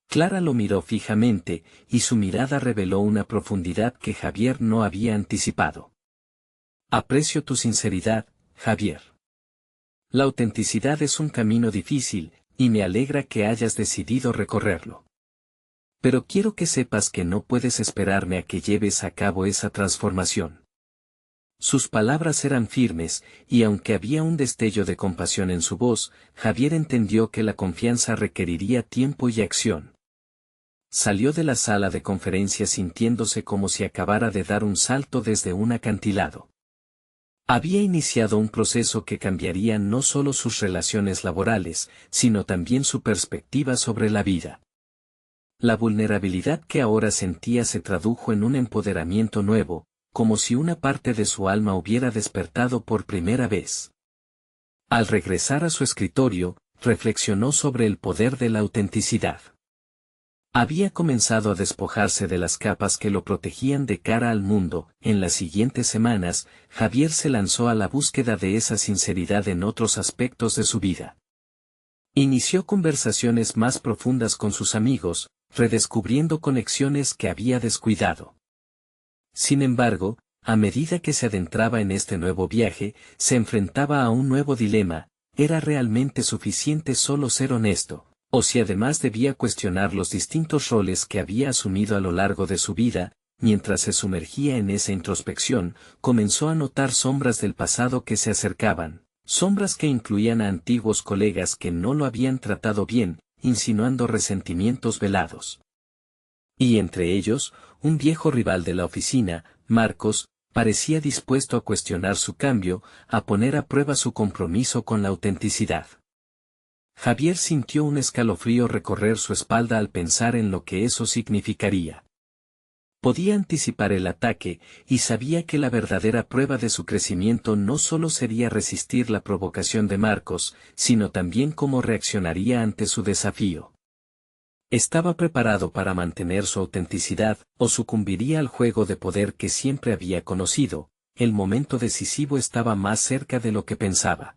Speaker 1: Clara lo miró fijamente, y su mirada reveló una profundidad que Javier no había anticipado. Aprecio tu sinceridad, Javier. La autenticidad es un camino difícil, y me alegra que hayas decidido recorrerlo. Pero quiero que sepas que no puedes esperarme a que lleves a cabo esa transformación. Sus palabras eran firmes, y aunque había un destello de compasión en su voz, Javier entendió que la confianza requeriría tiempo y acción. Salió de la sala de conferencias sintiéndose como si acabara de dar un salto desde un acantilado. Había iniciado un proceso que cambiaría no solo sus relaciones laborales, sino también su perspectiva sobre la vida. La vulnerabilidad que ahora sentía se tradujo en un empoderamiento nuevo, como si una parte de su alma hubiera despertado por primera vez. Al regresar a su escritorio, reflexionó sobre el poder de la autenticidad. Había comenzado a despojarse de las capas que lo protegían de cara al mundo. En las siguientes semanas, Javier se lanzó a la búsqueda de esa sinceridad en otros aspectos de su vida. Inició conversaciones más profundas con sus amigos, redescubriendo conexiones que había descuidado. Sin embargo, a medida que se adentraba en este nuevo viaje, se enfrentaba a un nuevo dilema: ¿era realmente suficiente solo ser honesto? O si además debía cuestionar los distintos roles que había asumido a lo largo de su vida. Mientras se sumergía en esa introspección, comenzó a notar sombras del pasado que se acercaban, sombras que incluían a antiguos colegas que no lo habían tratado bien, insinuando resentimientos velados. Y entre ellos, un viejo rival de la oficina, Marcos, parecía dispuesto a cuestionar su cambio, a poner a prueba su compromiso con la autenticidad. Javier sintió un escalofrío recorrer su espalda al pensar en lo que eso significaría. Podía anticipar el ataque, y sabía que la verdadera prueba de su crecimiento no solo sería resistir la provocación de Marcos, sino también cómo reaccionaría ante su desafío. ¿Estaba preparado para mantener su autenticidad, o sucumbiría al juego de poder que siempre había conocido? El momento decisivo estaba más cerca de lo que pensaba.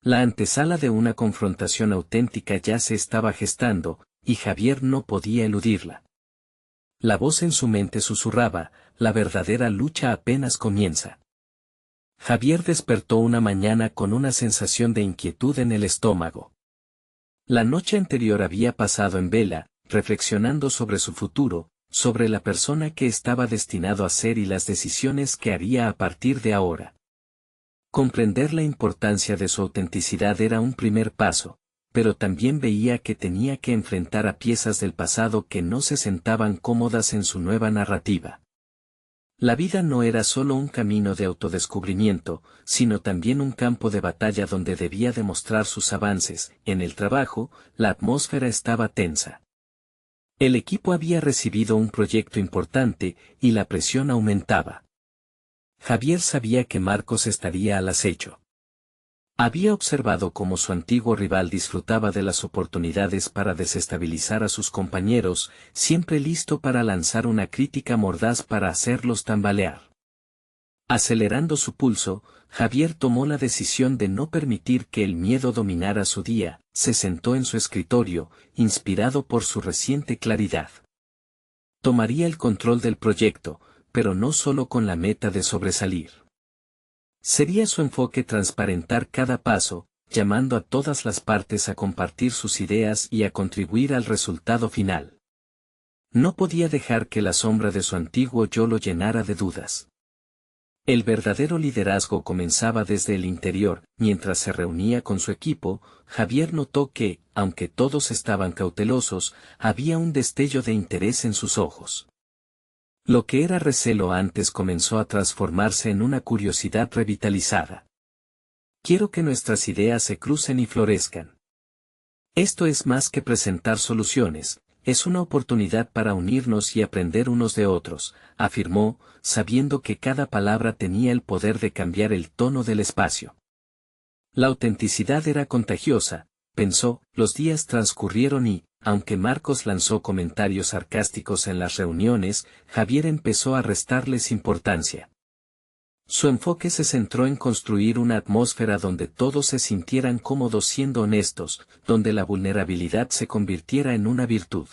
Speaker 1: La antesala de una confrontación auténtica ya se estaba gestando, y Javier no podía eludirla. La voz en su mente susurraba, la verdadera lucha apenas comienza. Javier despertó una mañana con una sensación de inquietud en el estómago. La noche anterior había pasado en vela, reflexionando sobre su futuro, sobre la persona que estaba destinado a ser y las decisiones que haría a partir de ahora. Comprender la importancia de su autenticidad era un primer paso, pero también veía que tenía que enfrentar a piezas del pasado que no se sentaban cómodas en su nueva narrativa. La vida no era solo un camino de autodescubrimiento, sino también un campo de batalla donde debía demostrar sus avances. En el trabajo, la atmósfera estaba tensa. El equipo había recibido un proyecto importante, y la presión aumentaba. Javier sabía que Marcos estaría al acecho. Había observado cómo su antiguo rival disfrutaba de las oportunidades para desestabilizar a sus compañeros, siempre listo para lanzar una crítica mordaz para hacerlos tambalear. Acelerando su pulso, Javier tomó la decisión de no permitir que el miedo dominara su día, se sentó en su escritorio, inspirado por su reciente claridad. Tomaría el control del proyecto, pero no solo con la meta de sobresalir. Sería su enfoque transparentar cada paso, llamando a todas las partes a compartir sus ideas y a contribuir al resultado final. No podía dejar que la sombra de su antiguo yo lo llenara de dudas. El verdadero liderazgo comenzaba desde el interior. Mientras se reunía con su equipo, Javier notó que, aunque todos estaban cautelosos, había un destello de interés en sus ojos. Lo que era recelo antes comenzó a transformarse en una curiosidad revitalizada. Quiero que nuestras ideas se crucen y florezcan. Esto es más que presentar soluciones, es una oportunidad para unirnos y aprender unos de otros, afirmó, sabiendo que cada palabra tenía el poder de cambiar el tono del espacio. La autenticidad era contagiosa, pensó. Los días transcurrieron y, aunque Marcos lanzó comentarios sarcásticos en las reuniones, Javier empezó a restarles importancia. Su enfoque se centró en construir una atmósfera donde todos se sintieran cómodos siendo honestos, donde la vulnerabilidad se convirtiera en una virtud.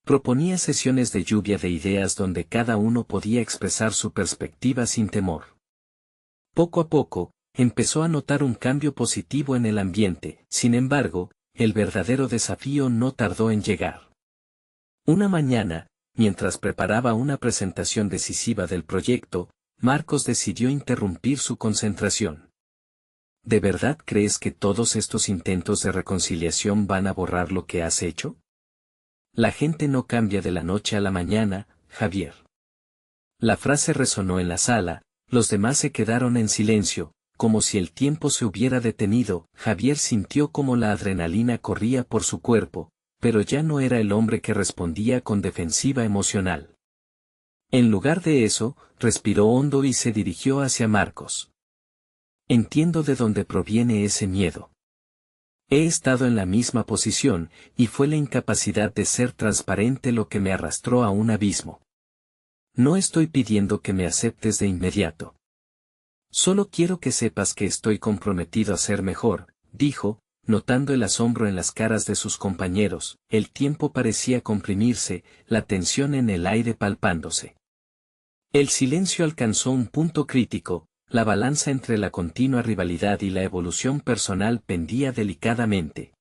Speaker 1: Proponía sesiones de lluvia de ideas donde cada uno podía expresar su perspectiva sin temor. Poco a poco, empezó a notar un cambio positivo en el ambiente. Sin embargo, el verdadero desafío no tardó en llegar. Una mañana, mientras preparaba una presentación decisiva del proyecto, Marcos decidió interrumpir su concentración. ¿De verdad crees que todos estos intentos de reconciliación van a borrar lo que has hecho? La gente no cambia de la noche a la mañana, Javier. La frase resonó en la sala, los demás se quedaron en silencio, como si el tiempo se hubiera detenido. Javier sintió como la adrenalina corría por su cuerpo, pero ya no era el hombre que respondía con defensiva emocional. En lugar de eso, respiró hondo y se dirigió hacia Marcos. Entiendo de dónde proviene ese miedo. He estado en la misma posición, y fue la incapacidad de ser transparente lo que me arrastró a un abismo. No estoy pidiendo que me aceptes de inmediato. Solo quiero que sepas que estoy comprometido a ser mejor, dijo, notando el asombro en las caras de sus compañeros. El tiempo parecía comprimirse, la tensión en el aire palpándose. El silencio alcanzó un punto crítico, la balanza entre la continua rivalidad y la evolución personal pendía delicadamente.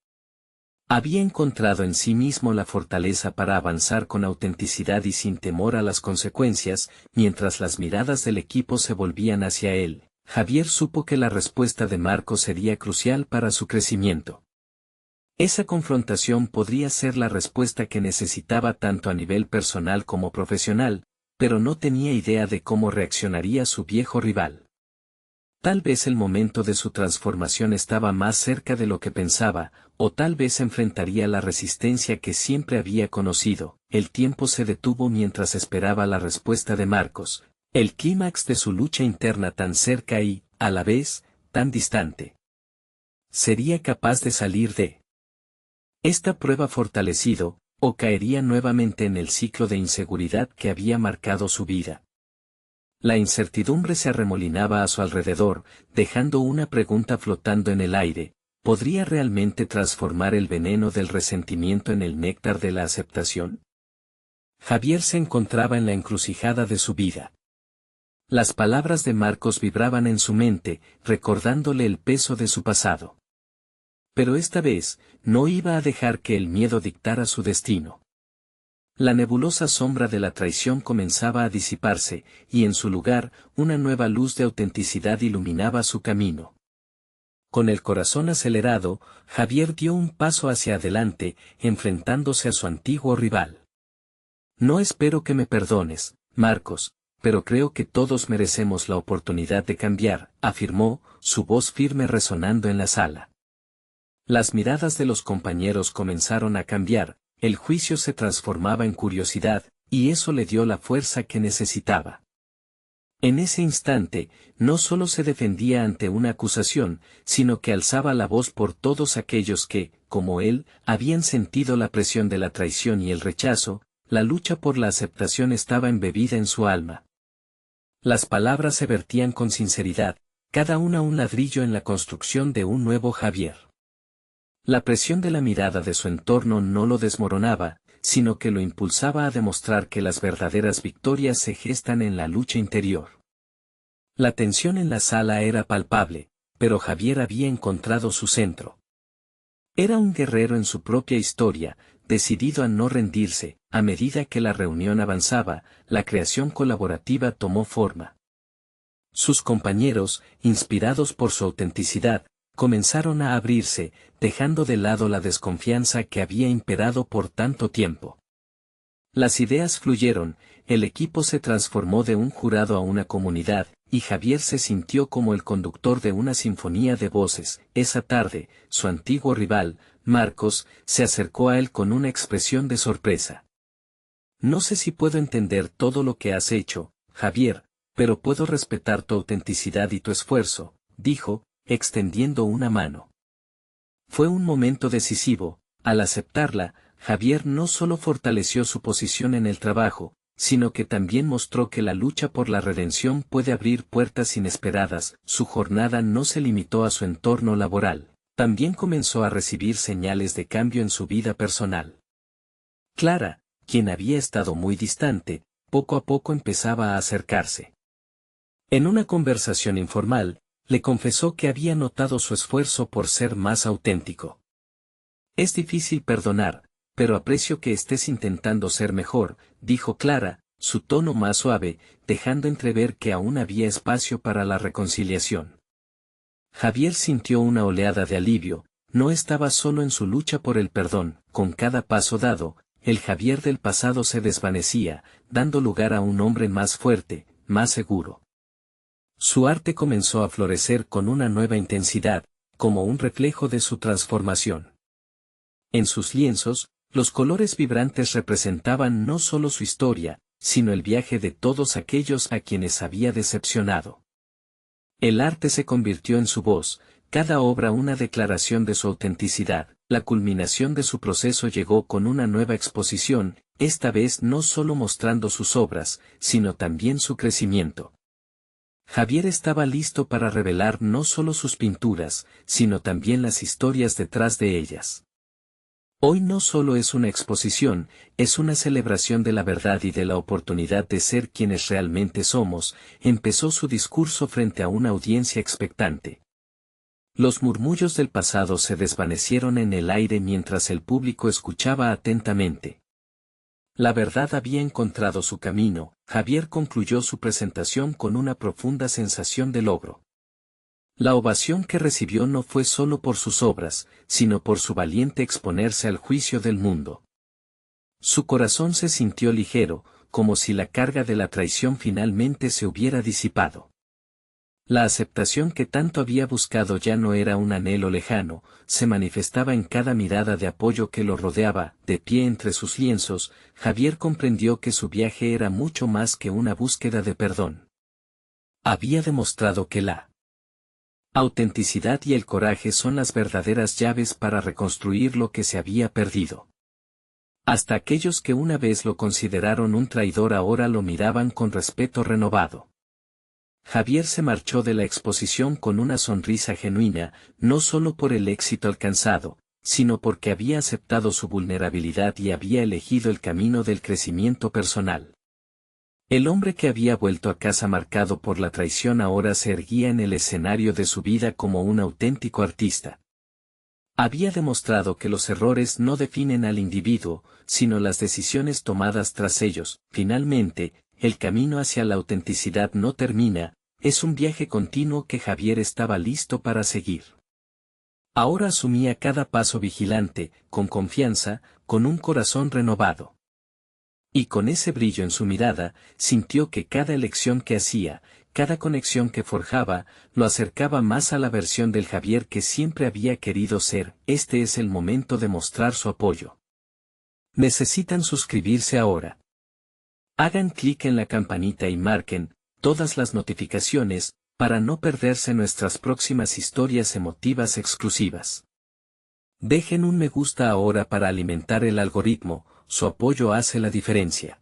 Speaker 1: Había encontrado en sí mismo la fortaleza para avanzar con autenticidad y sin temor a las consecuencias. Mientras las miradas del equipo se volvían hacia él, Javier supo que la respuesta de Marcos sería crucial para su crecimiento. Esa confrontación podría ser la respuesta que necesitaba tanto a nivel personal como profesional, pero no tenía idea de cómo reaccionaría su viejo rival. Tal vez el momento de su transformación estaba más cerca de lo que pensaba, o tal vez enfrentaría la resistencia que siempre había conocido. El tiempo se detuvo mientras esperaba la respuesta de Marcos, el clímax de su lucha interna tan cerca y, a la vez, tan distante. ¿Sería capaz de salir de esta prueba fortalecido, o caería nuevamente en el ciclo de inseguridad que había marcado su vida? La incertidumbre se arremolinaba a su alrededor, dejando una pregunta flotando en el aire: ¿podría realmente transformar el veneno del resentimiento en el néctar de la aceptación? Javier se encontraba en la encrucijada de su vida. Las palabras de Marcos vibraban en su mente, recordándole el peso de su pasado. Pero esta vez, no iba a dejar que el miedo dictara su destino. La nebulosa sombra de la traición comenzaba a disiparse, y en su lugar, una nueva luz de autenticidad iluminaba su camino. Con el corazón acelerado, Javier dio un paso hacia adelante, enfrentándose a su antiguo rival. No espero que me perdones, Marcos, pero creo que todos merecemos la oportunidad de cambiar, afirmó, su voz firme resonando en la sala. Las miradas de los compañeros comenzaron a cambiar, el juicio se transformaba en curiosidad, y eso le dio la fuerza que necesitaba. En ese instante, no solo se defendía ante una acusación, sino que alzaba la voz por todos aquellos que, como él, habían sentido la presión de la traición y el rechazo. La lucha por la aceptación estaba embebida en su alma. Las palabras se vertían con sinceridad, cada una un ladrillo en la construcción de un nuevo Javier. La presión de la mirada de su entorno no lo desmoronaba, sino que lo impulsaba a demostrar que las verdaderas victorias se gestan en la lucha interior. La tensión en la sala era palpable, pero Javier había encontrado su centro. Era un guerrero en su propia historia, decidido a no rendirse. A medida que la reunión avanzaba, la creación colaborativa tomó forma. Sus compañeros, inspirados por su autenticidad, comenzaron a abrirse, dejando de lado la desconfianza que había imperado por tanto tiempo. Las ideas fluyeron, el equipo se transformó de un jurado a una comunidad, y Javier se sintió como el conductor de una sinfonía de voces. Esa tarde, su antiguo rival, Marcos, se acercó a él con una expresión de sorpresa. No sé si puedo entender todo lo que has hecho, Javier, pero puedo respetar tu autenticidad y tu esfuerzo, dijo, extendiendo una mano. Fue un momento decisivo. Al aceptarla, Javier no solo fortaleció su posición en el trabajo, sino que también mostró que la lucha por la redención puede abrir puertas inesperadas. Su jornada no se limitó a su entorno laboral, también comenzó a recibir señales de cambio en su vida personal. Clara, quien había estado muy distante, poco a poco empezaba a acercarse. En una conversación informal, le confesó que había notado su esfuerzo por ser más auténtico. Es difícil perdonar, pero aprecio que estés intentando ser mejor, dijo Clara, su tono más suave, dejando entrever que aún había espacio para la reconciliación. Javier sintió una oleada de alivio, no estaba solo en su lucha por el perdón. Con cada paso dado, el Javier del pasado se desvanecía, dando lugar a un hombre más fuerte, más seguro. Su arte comenzó a florecer con una nueva intensidad, como un reflejo de su transformación. En sus lienzos, los colores vibrantes representaban no solo su historia, sino el viaje de todos aquellos a quienes había decepcionado. El arte se convirtió en su voz, cada obra una declaración de su autenticidad. La culminación de su proceso llegó con una nueva exposición, esta vez no solo mostrando sus obras, sino también su crecimiento. Javier estaba listo para revelar no solo sus pinturas, sino también las historias detrás de ellas. Hoy no solo es una exposición, es una celebración de la verdad y de la oportunidad de ser quienes realmente somos. Empezó su discurso frente a una audiencia expectante. Los murmullos del pasado se desvanecieron en el aire mientras el público escuchaba atentamente. La verdad había encontrado su camino. Javier concluyó su presentación con una profunda sensación de logro. La ovación que recibió no fue solo por sus obras, sino por su valiente exponerse al juicio del mundo. Su corazón se sintió ligero, como si la carga de la traición finalmente se hubiera disipado. La aceptación que tanto había buscado ya no era un anhelo lejano, se manifestaba en cada mirada de apoyo que lo rodeaba. De pie entre sus lienzos, Javier comprendió que su viaje era mucho más que una búsqueda de perdón. Había demostrado que la autenticidad y el coraje son las verdaderas llaves para reconstruir lo que se había perdido. Hasta aquellos que una vez lo consideraron un traidor ahora lo miraban con respeto renovado. Javier se marchó de la exposición con una sonrisa genuina, no solo por el éxito alcanzado, sino porque había aceptado su vulnerabilidad y había elegido el camino del crecimiento personal. El hombre que había vuelto a casa marcado por la traición ahora se erguía en el escenario de su vida como un auténtico artista. Había demostrado que los errores no definen al individuo, sino las decisiones tomadas tras ellos. Finalmente, el camino hacia la autenticidad no termina, es un viaje continuo que Javier estaba listo para seguir. Ahora asumía cada paso vigilante, con confianza, con un corazón renovado. Y con ese brillo en su mirada, sintió que cada elección que hacía, cada conexión que forjaba, lo acercaba más a la versión del Javier que siempre había querido ser. Este es el momento de mostrar su apoyo. Necesitan suscribirse ahora. Hagan clic en la campanita y marquen todas las notificaciones, para no perderse nuestras próximas historias emotivas exclusivas. Dejen un me gusta ahora para alimentar el algoritmo, su apoyo hace la diferencia.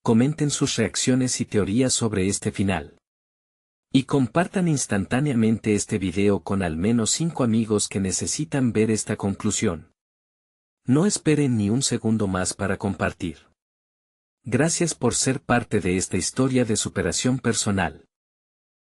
Speaker 1: Comenten sus reacciones y teorías sobre este final. Y compartan instantáneamente este video con al menos 5 amigos que necesitan ver esta conclusión. No esperen ni un segundo más para compartir. Gracias por ser parte de esta historia de superación personal.